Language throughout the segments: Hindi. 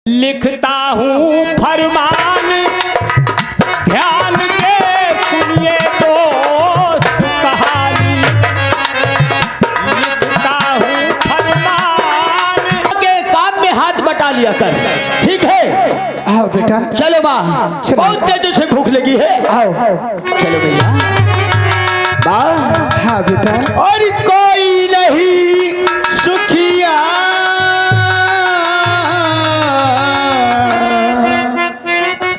लिखता हूँ फरमान ध्यान के सुनिए दोस्त कहानी। लिखता हूँ फरमान के काम में हाथ बटा लिया कर, ठीक है? आओ बेटा, चलो माँ, बहुत तेजी से भूख लगी है। आओ। चलो भैया। माँ, हाँ बेटा। और कोई नहीं सुखिया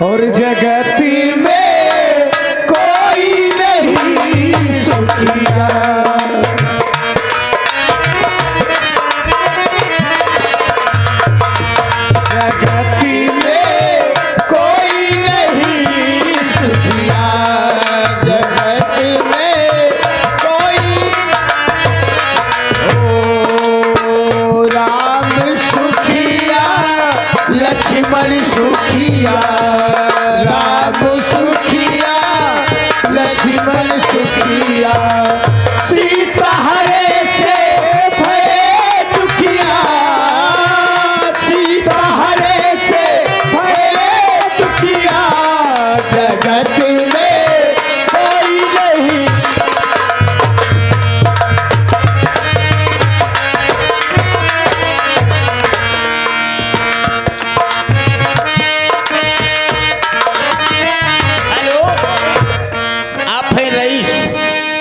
और जगती में कोई नहीं सुखिया। जगती में कोई नहीं सुखिया। जगत में कोई ओ राम सुखिया, लक्ष्मण सुखिया। राम सुखिया, लक्ष्मण सुखिया। सीता हरे से भये दुखिया। सीता हरे से भये दुखिया। जगत में कोई नहीं।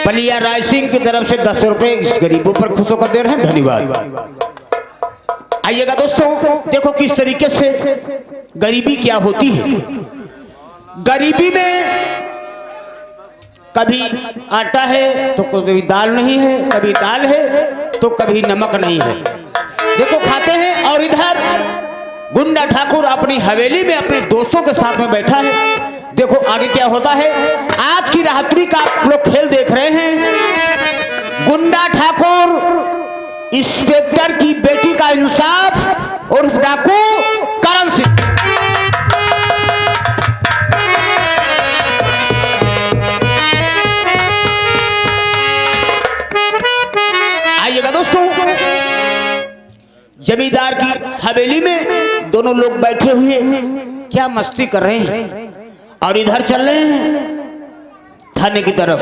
पलिया राय सिंह की तरफ से 10 रुपए इस गरीबों पर खुश होकर दे रहे हैं, धन्यवाद। आइएगा दोस्तों, देखो किस तरीके से गरीबी क्या होती है। गरीबी में कभी आटा है तो कभी दाल नहीं है, कभी दाल है तो कभी नमक नहीं है। देखो खाते हैं। और इधर गुंडा ठाकुर अपनी हवेली में अपने दोस्तों के साथ में बैठा है। देखो आगे क्या होता है। आज की रात्रि का आप लोग खेल देख रहे हैं। गुंडा ठाकुर इंस्पेक्टर की बेटी का इंसाफ और डाकू करण सिंह। आइएगा दोस्तों, जमींदार की हवेली में दोनों लोग बैठे हुए क्या मस्ती कर रहे हैं। और इधर चल रहे हैं थाने की तरफ।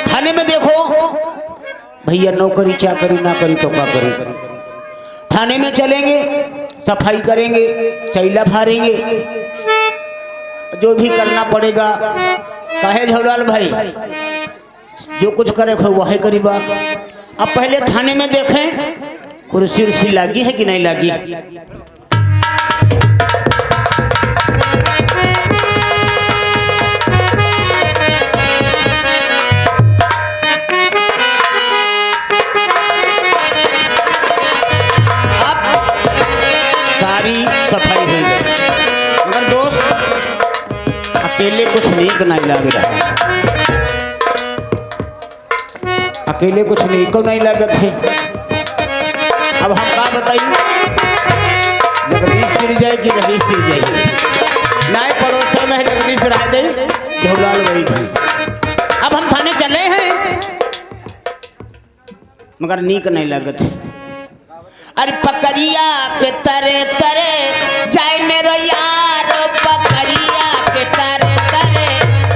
थाने में देखो भैया, नौकरी क्या करी ना करी तो क्या करी। थाने में चलेंगे, सफाई करेंगे, चैला फाड़ेंगे, जो भी करना पड़ेगा। कहे झौलाल भाई, जो कुछ करे वही करीबा। अब पहले थाने में देखें कुर्सी उर्सी लगी है कि नहीं लगी। सफाई हो गई, मगर दोस्त अकेले कुछ नीक नहीं लग रहा। अकेले कुछ नीक नहीं लगत है। अब हम क्या बताइए, जगदीश तिर जाए कि रहीश तिर जाए। नए पड़ोस में है जगदीश राय दे झोलाल बैठे। अब हम थाने चले हैं मगर नीक नहीं लगत है। अरे पकड़िया के तरे तरे जाए मेरो यार, पकड़िया के तरे तरे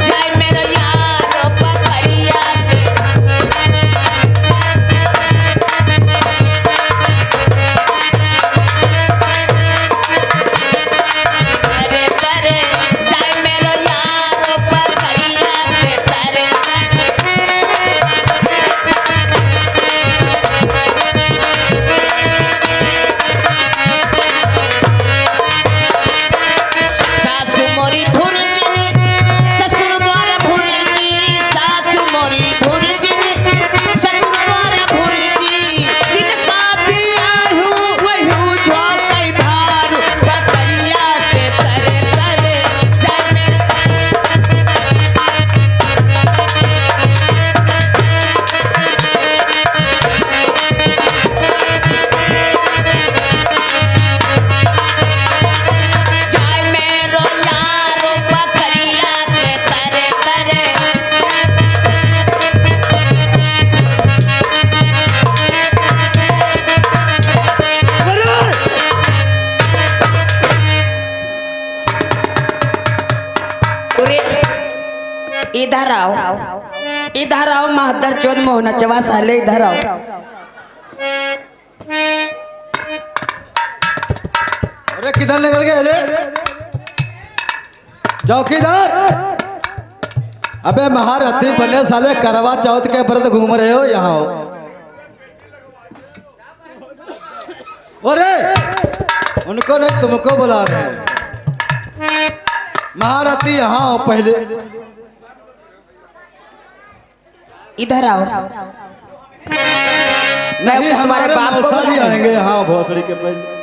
जाए मेरो यार, पकड़िया के तरे तरे जाए मेरो यार, पकड़िया के तरे इधर आओ महदर चौध मोहनचवा साले इधर आओ। अरे किधर निकल गए रे चौकीदार? अबे महारथी बने साले, करवा चौथ के व्रत घूम रहे हो यहाँ हो। अरे उनको नहीं तुमको बुला रहे हैं। महारथी यहाँ हो पहले। इधर आओ। नहीं हमारे मौसा जी आएंगे यहाँ भोसड़ी के पहले।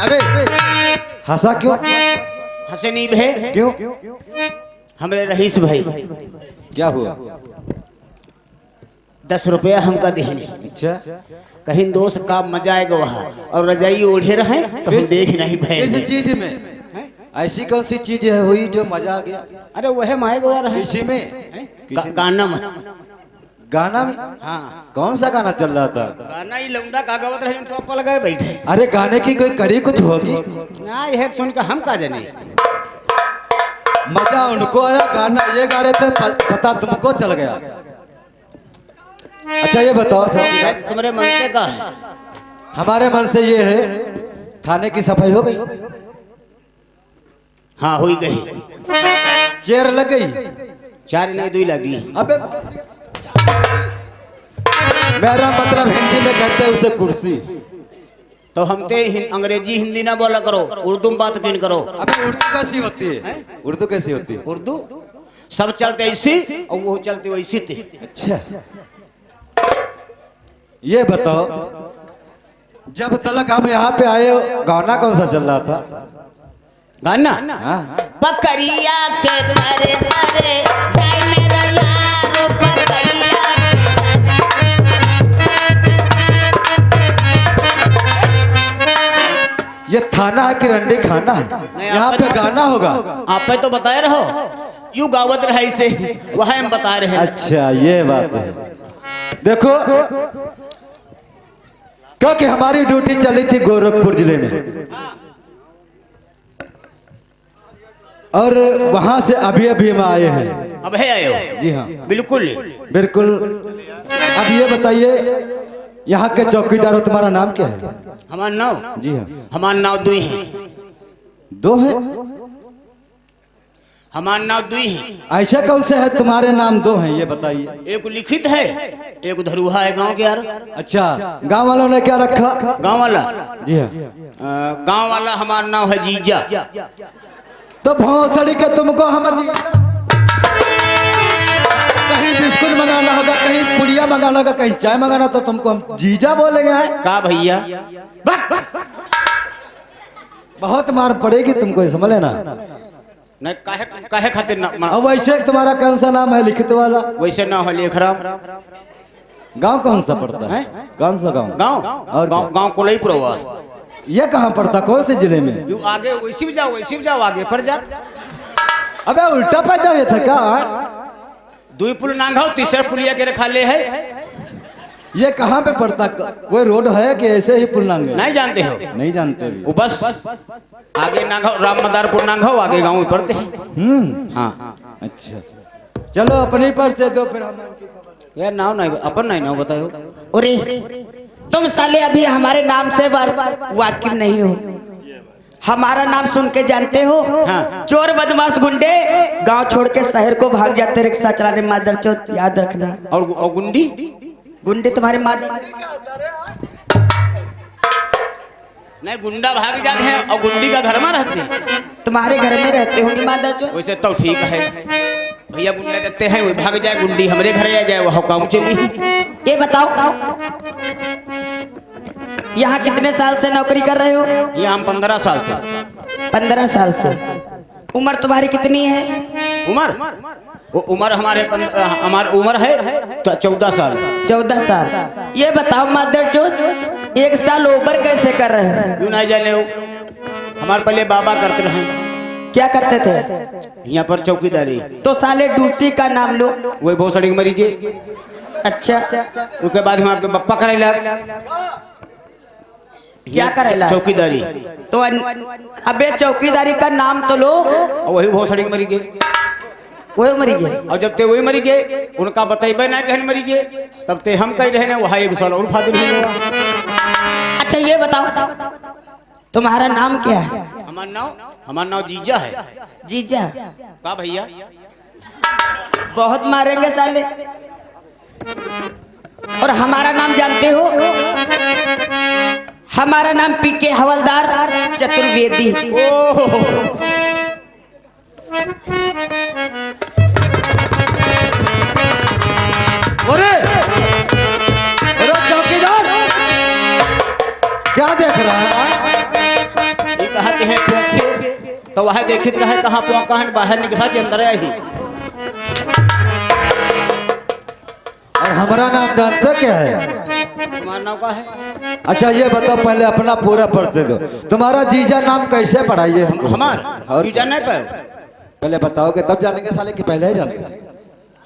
अबे हंसा क्यों? हसनी भाई क्यों? हमारे रईस भाई क्या हुआ? 10 रुपया हमका देने। अच्छा कहीं दोस्त का मजा आएगा वहाँ, और रजाई ओढ़े रहे तो हम देख नहीं किस पाए। चीज में? ऐसी कौन सी चीज है हुई जो मजा आ गया? अरे वह माए गवा रहे इसी में गाना में। गाना में? हाँ कौन सा गाना चल रहा था? गाना ही लौंडा का गावत रहे, टॉप लगाए बैठे। अरे गाने की कोई कड़ी कुछ होगी? ना यह सुन के हम का जाने। मजा उनको आया, गाना ये गा रहे थे, पता तुमको चल गया। अच्छा ये बताओ चौकीदार, तुम्हारे मन पे का है? हमारे मन से ये है, थाने की सफाई हो गई? हाँ हुई गई। चेयर लग गई? 4 नहीं 2 लगी। अबे मेरा मतलब हिंदी में कहते हैं उसे कुर्सी। तो हम ते अंग्रेजी हिंदी ना बोला करो, उर्दू में बात क्यों करो? अबे उर्दू कैसी होती है? उर्दू कैसी होती है? उर्दू सब चलते ऐसी और वो चलते वैसी थे। अच्छा ये बताओ, जब तक हम यहाँ पे आए गाना कौन सा चल रहा था? गाना हाँ? पकड़िया के तरे तरे जाए मेरा यारो पकड़िया। ये थाना है कि रंडी खाना है? यहाँ पे गाना होगा? आप पे तो बताए रहो, यू गावत रहे से वह हम बता रहे हैं। अच्छा ये बात है। देखो क्योंकि हमारी ड्यूटी चली थी गोरखपुर जिले में, और वहां से अभी अभी हम आए हैं। अब है आए हो? जी हाँ बिल्कुल बिल्कुल। अब ये बताइए, यहाँ के चौकीदार हो, तुम्हारा नाम क्या है? हमारा नाव? जी हाँ। हमारा नाव 2 है। 2 है? हमारा नाव 2 है। ऐसा कौन से है तुम्हारे नाम 2 हैं ये बताइए? एक लिखित है, एक धरुहा है गांव के। यार अच्छा गांव वालों ने क्या रखा? गांव वाला? जी हाँ। गांव वाला हमारा नाम है जीजा। तो भौसड़ी के तुमको हम कहीं बिस्कुट मंगाना होगा, कहीं पुड़िया मंगाना होगा, कहीं चाय मंगाना, तो तुमको हम जीजा बोलेंगे? का भैया बहुत मार पड़ेगी तुमको, समझ लेना। नहीं काहे खातिर ना? अब वैसे तुम्हारा कौन सा नाम है लिखित वाला? वैसे ना है लेखराम। गांव कौन सा पड़ता है? कौन सा गांव? गांव और गांव कोलईपुर हुआ। ये कहाँ पड़ता, कौन से जिले में? यू आगे वैसी भी जाओ आगे पर जा। अबे उल्टा पैदा हुए था क्या? 2 पुल नांगाओ, 3रा पुलिया के रखा ले है। ये कहाँ पे पड़ता? कोई रोड है कि ऐसे ही पुल नांगे? नहीं जानते हो? नहीं जानते भी। वो बस आगे नांगाओ, राम मदारपुर नांगाओ, आगे गाँव में पड़ते हैं। हाँ अच्छा चलो अपनी परिचय दो फिर हम। यार नाव नहीं अपन नहीं नाव बताओ। अरे तुम साले अभी हमारे नाम से वाकिफ नहीं हो। हमारा नाम सुन के जानते हो? हाँ। चोर बदमाश गुंडे गांव छोड़ के शहर को भाग जाते रिक्शा चलाने। मादर चौथ याद रखना। और गुंडी गुंडे तुम्हारे मादर नहीं, गुंडा भाग जाते हैं और गुंडी का घर में रहते हैं। तुम्हारे घर में रहते होंगे मादर चौथ। वैसे तो ठीक है भैया, गुंडा देखते हैं वो भाग जाए, गुंडी हमारे घर आ जाए, वह काम चली। ये बताओ यहाँ कितने साल से नौकरी कर रहे हो? ये हम 15 साल से। 15 साल से। उम्र तुम्हारी कितनी है? उम्र हमारे उम्र है 14 साल। 14 साल। ये बताओ मादर चौथ 1 साल ओवर कैसे कर रहे हो? क्यों नहीं जाने हो? हमारे पहले बाबा करते रहे। क्या करते थे? यहाँ पर चौकीदारी। तो साले ड्यूटी का नाम लो। वही बहुत सड़ी मरी के। अच्छा उसके बाद हम आपके पप्पा करे लग। क्या करेला? चौकीदारी। तो अबे चौकीदारी का नाम तो लो। और वही भोसड़ी मरी गए, वही मरी गए। और जब ते वही मरी गए उनका बतेबे ना कहन मरी गए, तब ते हम कह रहे ना वहाँ एक साल और फादिल हुआ। अच्छा ये बताओ तुम्हारा नाम क्या है? हमारा नाम जीजा है। जीजा? का भैया बहुत मारेंगे साले। और हमारा नाम जानते हो? हमारा नाम पीके हवलदार चतुर्वेदी। ओह अरे अरे चौकीदार क्या देख रहा है? ये कहते हैं पोखे तो वह देखित रहे कहाँ पोका है, बाहर निकला के अंदर आई। और हमारा नाम जानते क्या है? तुम्हारा नाम का है? अच्छा ये बताओ पहले अपना पूरा पढ़ते दो। तुम्हारा जीजा नाम कैसे पढ़ाइए हमको? हमार और यू जाने पर पहले बताओगे तब जानेंगे साले कि पहले ही जानेंगे?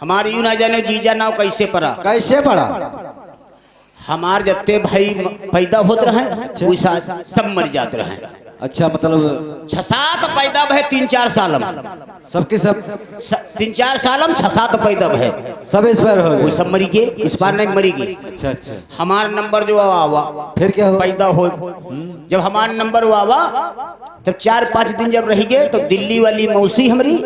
हमारे यू ना जाने जीजा नाव कैसे पड़ा। कैसे पढ़ा? हमार जत्ते भाई पैदा होते रहे वैसा सब मर जाते रहे। अच्छा मतलब 6-7 पैदा भय 3-4 सालम, सबके सब 3-4 सालम 6-7 पैदा भय सब इस पर हो वो गए। सब मरी गए, इस बार नहीं मरी गई। अच्छा अच्छा हमारा नंबर जो आवा फिर क्या हुआ? पैदा हो, जब हमारा नंबर आवा तब 4-5 दिन जब रह गए तो दिल्ली वाली मौसी हमारी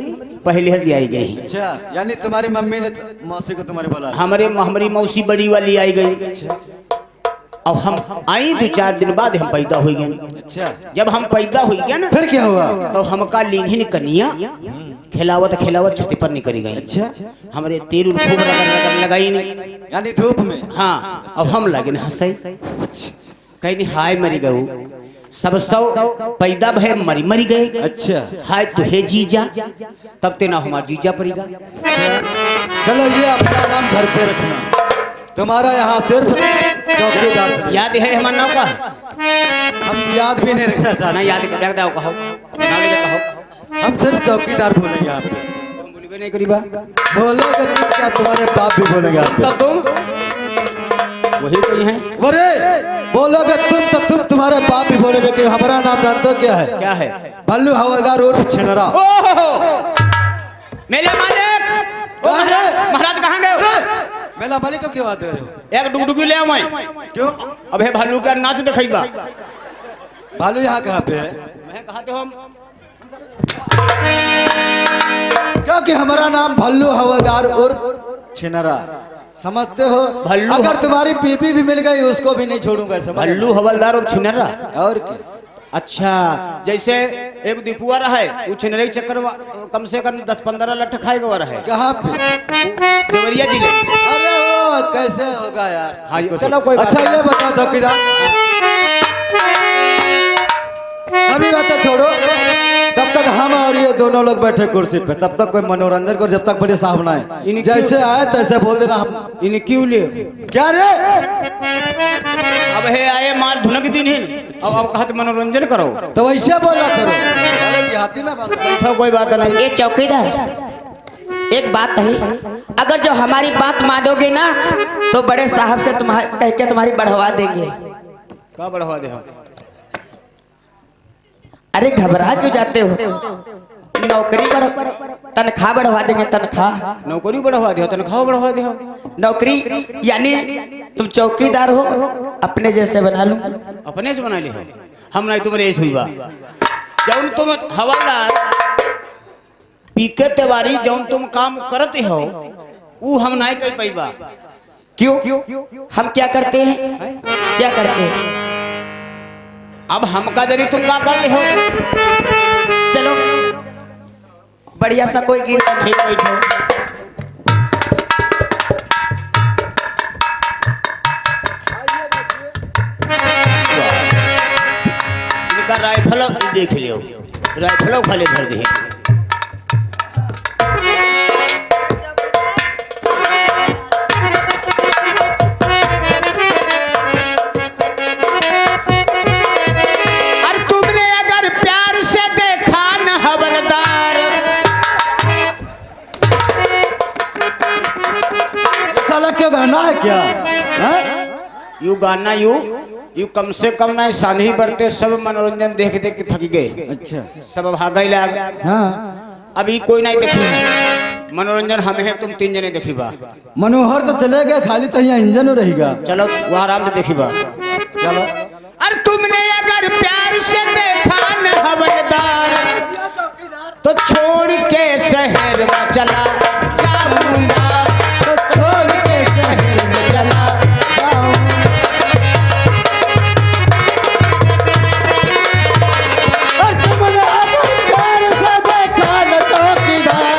पहले ही आई गई। अच्छा यानी तुम्हारी मम्मी ने मौसी को तुम्हारे बोला? हमारी मौसी बड़ी वाली आई गई। अब हम आई 2-4 दिन बाद हम पैदा हो गए। अच्छा जब हम पैदा हो गए ना फिर क्या हुआ? तो हमका लीन कनिया खिलावत खिलावत छत पर निकल गई। अच्छा हमारे तेल खूब रगड़ लगाई नहीं। यानी धूप में? हाँ अब हम लगे हंसई कहीं हाय मरी गऊ सब पैदा भय मरी गए। अच्छा हाय तो हे जीजा, तब ते ना हमारा जीजा पड़ेगा। चलो ये अपना नाम घर पे रखना, तुम्हारा यहाँ सिर्फ चौकीदार। याद है हमारा नाम का है? हम याद भी नहीं रखना चाहते। ना याद कर दो कहो ना लेके कहो। हम सिर्फ चौकीदार बोलेंगे यहाँ पे। तुम बोलिबे नहीं करीबा बोलोगे तुम क्या तुम्हारे बाप भी बोलेंगे आप तब तुम वही कही हैं। अरे बोलोगे तुम तो तुम्हारे बाप भी बोलोगे कि हमारा नाम जानते हो क्या है? क्या है? भल्लू हवलदार उर्फ छिनरा। ओहो मेले मालिक महाराज कहाँ गए? मेला मालिक को क्यों आते हो? एक डुगडुगी ले मैं क्यों? अब हे भालू का नाच दिखाईबा। भालू यहाँ कहाँ पे है? मैं कहा तो हम क्योंकि हमारा नाम भल्लू हवलदार उर्फ छिनरा, समझते हो? भल्लू अगर तुम्हारी बीबी भी मिल गई उसको भी नहीं छोड़ूंगा, समझ? भल्लू हवलदार और छिनरा। और क्या? अच्छा जैसे एक दीपुआ रहा है वो छिनरे के चक्कर में कम से कम 10-15 लठ खाएगा वो रहा है। कहाँ पे? देवरिया जिले। अरे वो कैसे होगा यार? हाँ चलो कोई बात अच्छा नहीं। ये बताओ चौकीदार, सभी बातें छोड़ो, तब तक हम और ये दोनों लोग बैठे कुर्सी पे, तब तक कोई मनोरंजन करो, जब तक बड़े साहब ना आए। जैसे आए तैसे बोल देना। हम इन्हें क्यों ले क्या रे? अब हे आए मार धुनक दिन है अब कहते मनोरंजन करो तो वैसे बोला करो। अरे देहाती में बात बैठो कोई बात नहीं। ये चौकीदार एक बात है, अगर जो हमारी बात मानोगे ना तो बड़े साहब से तुम्हारे कह के तुम्हारी बढ़वा देंगे। क्या बढ़वा दे हम? अरे घबरा क्यों जाते हो? नौकरी बढ़ तनख्वाह बढ़वा देंगे। तनख्वाह नौकरी बढ़वा दे तनख्वाह बढ़वा दे नौकरी यानी तुम चौकीदार हो अपने जैसे बना लूं। अपने से बना ले हम नहीं तुम्हारे ऐसे हुई बा जौन तुम हवलदार पीके तिवारी जौन तुम काम करते हो वो हम नहीं कर पाईबा। क्यों? हम क्या करते हैं? क्या करते हैं? अब हमका जरी तुम क्या करते हो? चलो बढ़िया सा कोई गीत ठीक बैठो। इनका राइफल देख लियो, राइफलों खाली धर दे। साला क्यों गाना है क्या? यू गाना यू यू कम से कम ना सानी बरते सब मनोरंजन देख देख के थक गए। अच्छा सब भाग गए लाग। हाँ अभी कोई नहीं देखी है मनोरंजन, हम हैं तुम 3 जने देखी बा। मनोहर तो चले गए, खाली तो यहाँ इंजन रहेगा। चलो वो आराम से देखी बा। चलो अरे तुमने अगर प्यार से देखा न हवलदार तो छोड़ के शहर में चला जाऊंगा, तो छोड़ के शहर में चला जाऊंगा। और तुमने अगर प्यार से देखा न चौकीदार,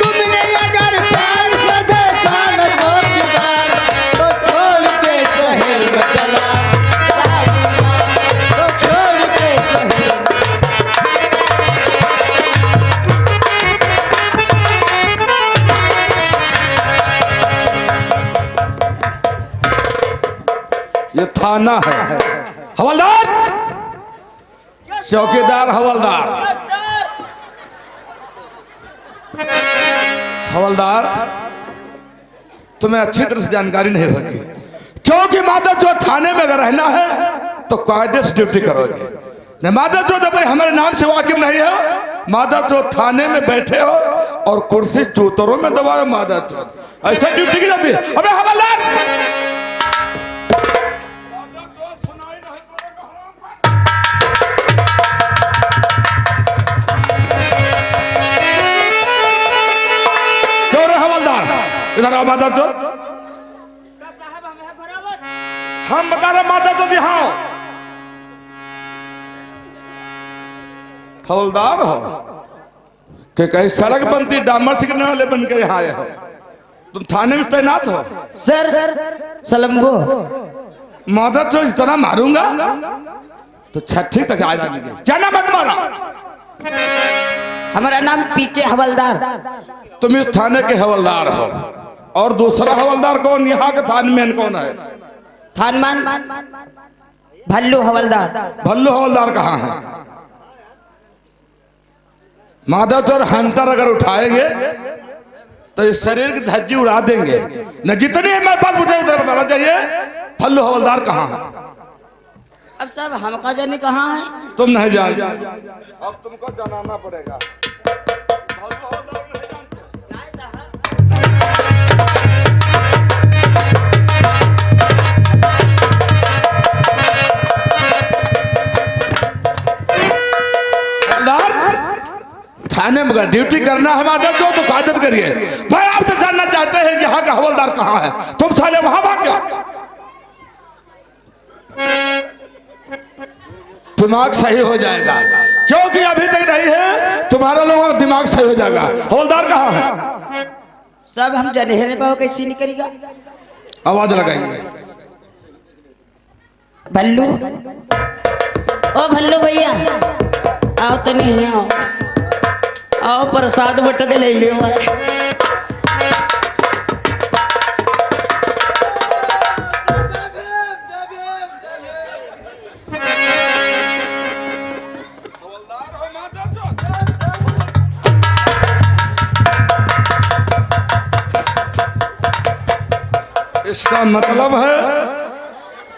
तुमने अगर प्यार से देखा न चौकीदार, तो छोड़ के शहर में चला जाऊंगा, तो छोड़ के शहर में। ये थाना है। हवलदार, चौकीदार हवलदार, हवलदार तुम्हें अच्छी तरह से जानकारी नहीं होगी, क्योंकि माधव जो थाने में अगर रहना है तो कायदे से ड्यूटी करोगे। नहीं माधव जो भाई हमारे नाम से वाकिफ नहीं हो, माधव जो थाने में बैठे हो और कुर्सी चूतरों में दबाओ, माधव जो ऐसा ड्यूटी की जाती है। अबे हवलदार, इधर आओ माधव चौथ। हम बता रहे माधव चौथ यहाँ आओ। हवलदार हो कि कहीं सड़क बनती डामर सिकने वाले बनकर यहाँ आए हो, तुम थाने में तैनात हो। सर सलमगो माधव चौथ इस तरह मारूंगा तो छठी तक आ जाएंगे। क्या नाम है तुम्हारा? हमारा नाम पीके हवलदार। तुम इस थाने के हवलदार हो, और दूसरा हवलदार कौन? यहाँ के थानमैन कौन है? थानमान भल्लू हवलदार। भल्लू हवलदार कहाँ है? माधव चौर हंटर अगर उठाएंगे तो इस शरीर की धज्जी उड़ा देंगे न। जितनी मैं बात मुझे उधर बताना चाहिए। भल्लू हवलदार कहाँ है? अब सब हमका जाने कहाँ है? तुम नहीं जान, अब तुमको जनाना पड़ेगा। भल्लू हवलदार नहीं थाने में ड्यूटी करना हमारा जो तो कायदत करिए। भाई आपसे जानना चाहते हैं कि यहाँ का हवलदार कहाँ है? तुम साले वहां भाग गया। दिमाग सही हो जाएगा, क्योंकि अभी तक नहीं है, तुम्हारा लोगों का दिमाग सही हो जाएगा। हवलदार कहाँ है? सब हम जने पाओ कैसी नहीं करेगा। आवाज लगाइए। भल्लू, ओ भल्लू भैया आओ तो नहीं आओ, आओ प्रसाद बट दे ले लियो। इसका मतलब है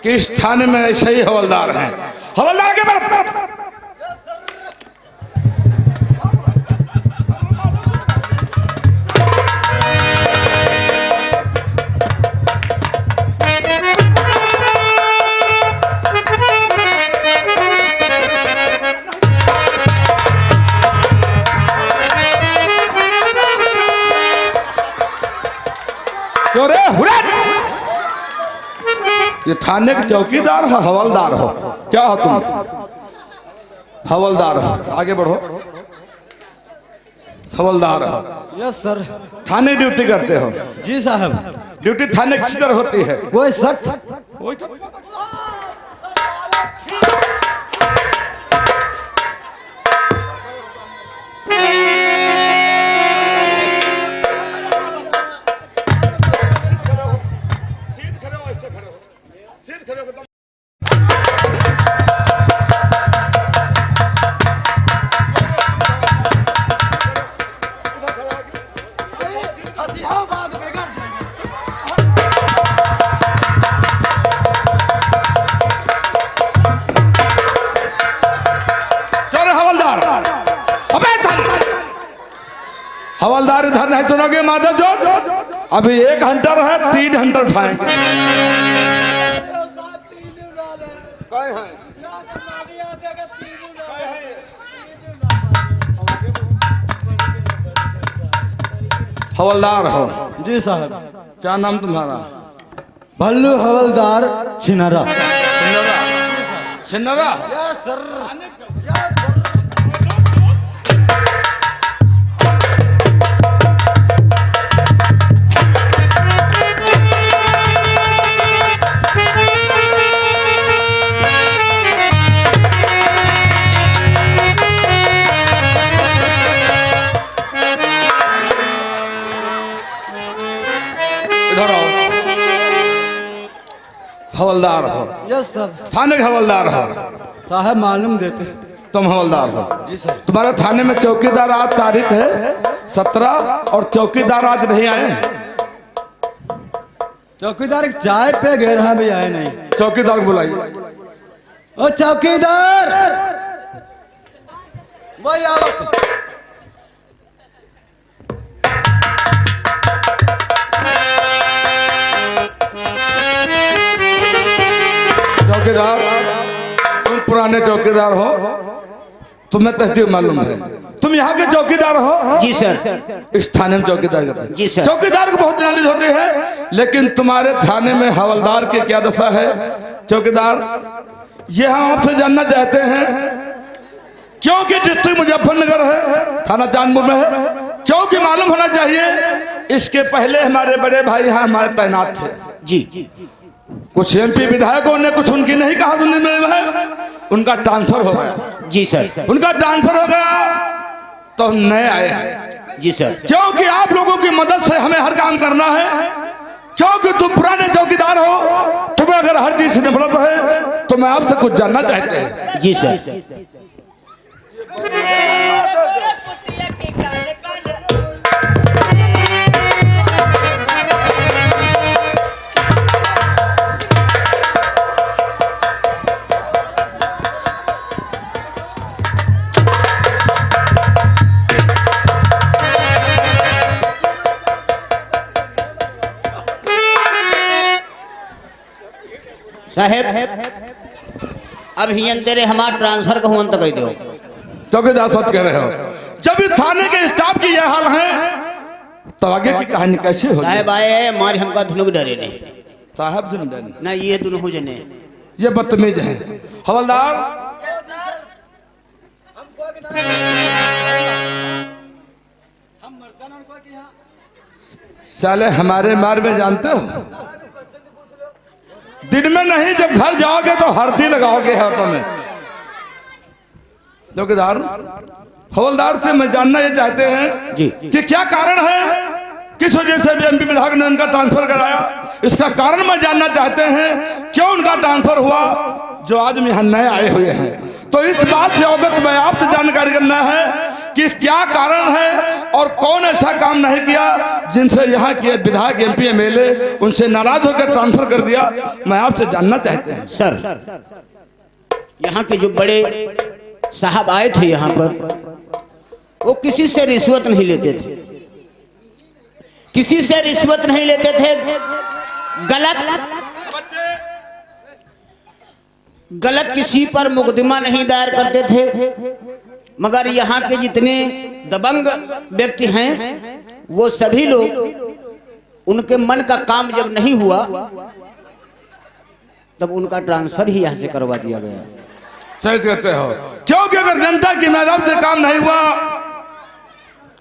कि इस थाने में ऐसे ही हवलदार हैं। हवलदार के बाद क्यों रे हुरत? ये थाने के चौकीदार हो, हवलदार हो? क्या हो तुम? हवलदार हो, आगे बढ़ो। हवलदार हो, यस सर। थाने ड्यूटी करते हो? जी साहब। ड्यूटी थाने किस तरह होती है? कोई सख्त इधर नहीं सुनोगे माधव जो अभी 1 हंटर है 3 हंटर उठाएंगे। हवलदार हो? जी साहब। क्या नाम तुम्हारा? भल्लू हवलदार छिनारा। छिन्नरा? Yes sir. इधर आओ। हवलदार हो? Yes sir. थाने के हवलदार हो? साहब मालूम देते। तुम हवलदार हो? जी सर। तुम्हारे थाने में चौकीदार आज तारीख है 17 और चौकीदार आज नहीं आए। चौकीदार एक चाय पे गए रहा भी आए नहीं। चौकीदार को बुलाइए। ओ चौकीदार वही आवत। चौकीदार, तुम पुराने चौकीदार हो, तुम्हें तहजीब मालूम है। तुम यहाँ के चौकीदार हो? जी सर। इस थाने में चौकीदार करते हैं? जी सर। चौकीदार को बहुत नॉलेज होती है, लेकिन तुम्हारे थाने में हवलदार की क्या दशा है? चौकीदार, ये हम आपसे जानना चाहते हैं, क्योंकि डिस्ट्रिक्ट मुजफ्फरनगर है, थाना चांदपुर में है, क्योंकि मालूम होना चाहिए इसके पहले हमारे बड़े भाई यहाँ हमारे तैनात थे। जी। कुछ एमपी विधायकों ने कुछ उनकी नहीं कहा सुनने में है, उनका ट्रांसफर हो गया। जी सर। उनका ट्रांसफर हो गया तो हम नए आए हैं। जी सर। क्योंकि आप लोगों की मदद से हमें हर काम करना है, क्योंकि तुम पुराने चौकीदार हो, तुम्हें अगर हर चीज से नफरत है तो मैं आपसे कुछ जानना चाहते हैं। जी सर। साहेब अब ही तेरे हमारा ट्रांसफर का हुआ तो कह दो। चौकीदार सच कह रहे हो? जब इस थाने के स्टाफ की यह हाल है तो आगे की कहानी कैसे होगी? साहेब आए हैं मार हमका धुनुक डरे ने। साहब जिन ना ये दोनों हो जने ये बदतमीज है। हवलदार, साले हमारे मार में जानते हो, दिन में नहीं जब घर जाओगे तो हल्दी लगाओगे हाथों में। चौकीदार, हवलदार से मैं जानना ये चाहते हैं जी कि क्या कारण है, किस वजह से एमपी विधायक ने उनका ट्रांसफर कराया, इसका कारण मैं जानना चाहते हैं, क्यों उनका ट्रांसफर हुआ, जो आज हम यहाँ नए आए हुए हैं। तो इस बात से अवगत मैं आपसे जानकारी करना है कि क्या कारण है और कौन ऐसा काम नहीं किया जिनसे यहाँ के विधायक एमपी एमएलए उनसे नाराज होकर ट्रांसफर कर दिया, मैं आपसे जानना चाहते हैं। सर यहाँ के जो बड़े साहब आए थे यहाँ पर वो किसी से रिश्वत नहीं लेते थे, किसी से रिश्वत नहीं लेते थे, गलत किसी पर मुकदमा नहीं दायर करते थे। मगर यहाँ के जितने दबंग व्यक्ति हैं वो सभी लोग उनके मन का काम जब नहीं हुआ तब उनका ट्रांसफर ही यहाँ से करवा दिया गया। सही कहते हो, क्योंकि अगर जनता की मेहनत से काम नहीं हुआ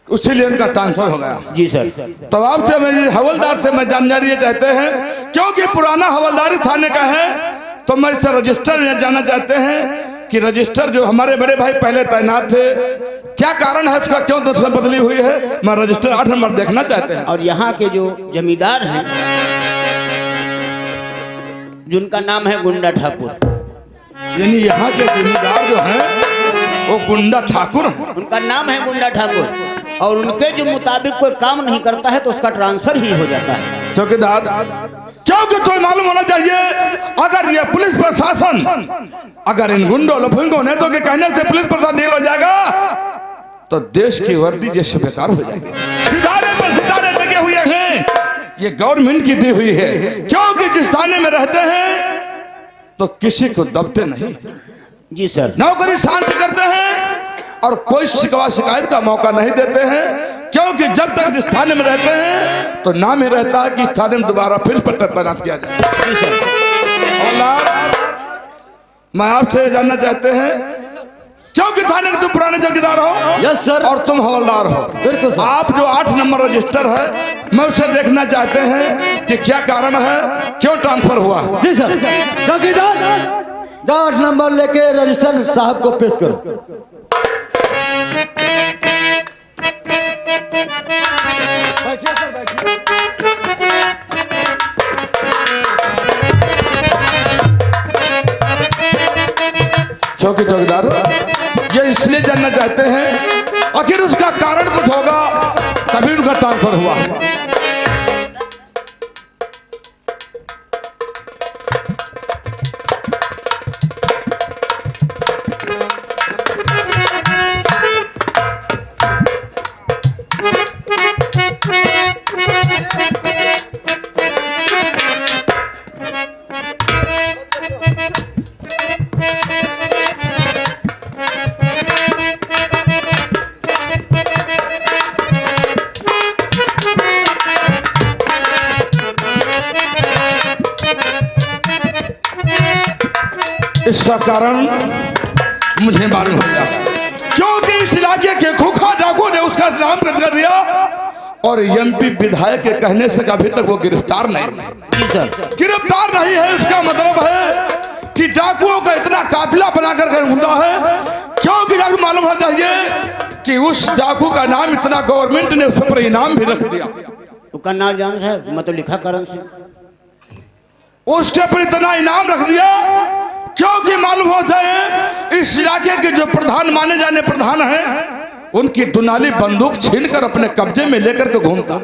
उसीलिए उनका ट्रांसफर हो गया। जी सर। तो आपसे मैं हवलदार से मैं जानकारी ये चाहते हैं, क्योंकि पुराना हवलदारी थाने का है तो मैं इससे रजिस्टर में जानना चाहते हैं कि रजिस्टर जो हमारे बड़े भाई पहले तैनात थे, क्या कारण है उसका, क्यों दूसरा बदली हुई है, मैं रजिस्टर 8 नंबर देखना चाहते हैं। और यहाँ के जो जमींदार हैं जिनका नाम है गुंडा ठाकुर, यानी यहाँ के जमींदार जो हैं वो गुंडा ठाकुर हैं। उनका नाम है गुंडा ठाकुर और उनके जो मुताबिक कोई काम नहीं करता है तो उसका ट्रांसफर ही हो जाता है। चौकीदार, क्योंकि तो मालूम होना चाहिए अगर ये पुलिस प्रशासन अगर इन गुंडों लफंगों ने तो के कहने से पुलिस प्रशासन डील हो जाएगा तो देश की वर्दी जैसे बेकार हो जाएगी। सितारे पर सितारे लगे हुए हैं, ये गवर्नमेंट की दी हुई है, क्योंकि जिस थाने में रहते हैं तो किसी को दबते नहीं। जी सर। नौकरी शान से करते हैं और कोई शिकवा शिकायत का मौका नहीं देते हैं, क्योंकि जब तक जिस थाने में रहते हैं तो नाम ही रहता है कि इस थाने में दोबारा फिर पट्टा तैनात किया जाए। जी सर। और मैं आपसे जानना चाहते हैं, क्योंकि थाने के तुम पुराने चौकीदार हो, यस सर, और तुम हवलदार हो, बिल्कुल सर। आप जो 8 नंबर रजिस्टर है, मैं उसे देखना चाहते हैं कि क्या कारण है, क्यों ट्रांसफर हुआ। जी सर। चौकीदार, 8 नंबर लेके रजिस्टर साहब को पेश करो। बैठिए सर, बैठिए। चौकी चौकीदार, ये इसलिए जानना चाहते हैं, आखिर उसका कारण कुछ होगा तभी उनका ट्रांसफर हुआ। इसका कारण मुझे मालूम हो गया, क्योंकि इस इलाके के खूंखार डाकू ने उसका नाम कर दिया और एमपी विधायक के कहने से अभी तक वो गिरफ्तार नहीं। जी सर। गिरफ्तार नहीं है, इसका मतलब है कि डाकुओं का इतना काफिला बनाकर घूमता है, क्योंकि डाकू मालूम होना चाहिए कि उस डाकू का नाम इतना गवर्नमेंट ने उस पर इनाम भी रख दिया। उसका नाम जान साहब, मैं तो लिखा करण सिंह। उसके पर इतना इनाम रख दिया क्योंकि मालूम होता है इस इलाके के जो प्रधान माने जाने प्रधान हैं, उनकी दुनाली बंदूक छीनकर अपने कब्जे में लेकर के घूमता।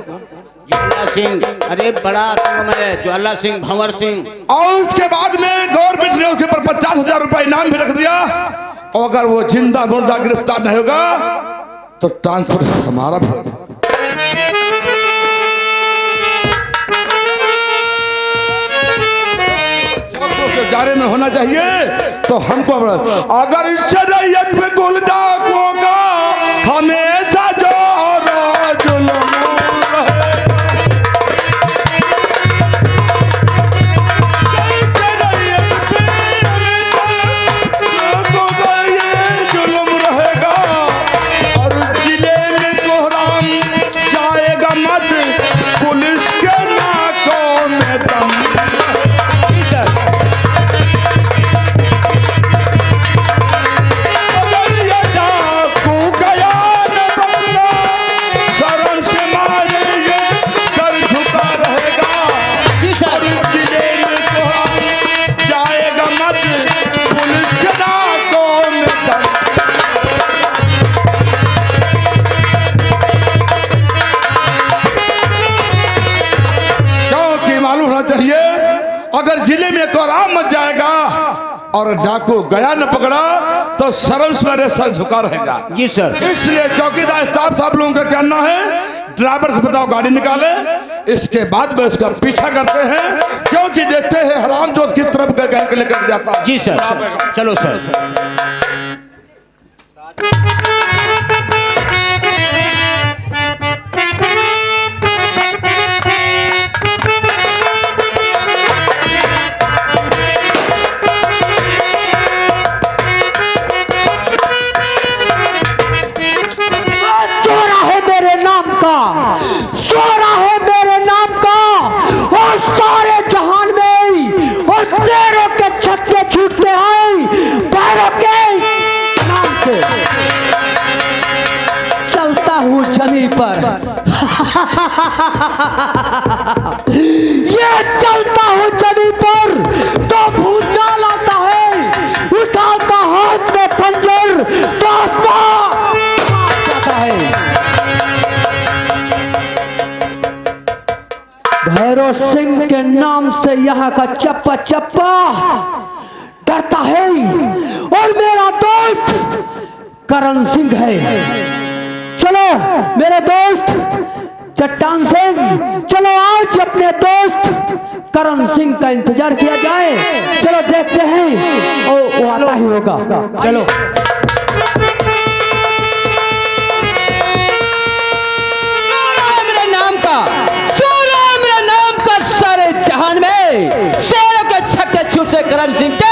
ज्वाला सिंह, अरे बड़ा आतंक में ज्वाला सिंह, भंवर सिंह। और उसके बाद में गवर्नमेंट ने उसके पर 50,000 रुपए इनाम भी रख दिया, और अगर वो जिंदा मुर्दा गिरफ्तार नहीं होगा तो ट्रांसफर हमारा भी होगा। जारे में होना चाहिए तो हमको अगर इससे रैयत में कुल डाकुओं का हमेशा जो जुल्म रहेगा और जिले में कोहराम जाएगा मत, पुलिस के नाकों में दम। अगर जिले में कोहराम मच जाएगा और डाकू गया न पकड़ा तो शर्म से मेरे सर झुका रहेगा। जी सर। इसलिए चौकीदार स्टाफ साहब लोगों का कहना है ड्राइवर से बताओ गाड़ी निकाले, इसके बाद में उसका पीछा करते हैं, क्योंकि देखते हैं हराम जो उसकी तरफ गैंग लेकर जाता। जी सर, चलो सर। सोरा है मेरे नाम का और सारे जहान में और तेरों के छक्के छूटते हैं पैरों के नाम से। चलता हूँ जमी पर ये चलता हूँ जमी पर तो भूचाल आता है, उठाता हाथ में खंजर तो आसमान जाता है। भैरव सिंह के नाम से यहाँ का चप्पा चप्पा डरता है और मेरा दोस्त करण सिंह है। चलो मेरे दोस्त चट्टान सिंह, चलो आज अपने दोस्त करण सिंह का इंतजार किया जाए। चलो देखते हैं वो आता ही होगा। चलो सारे जहान में शेरों के छक्के छूट से करण सिंह के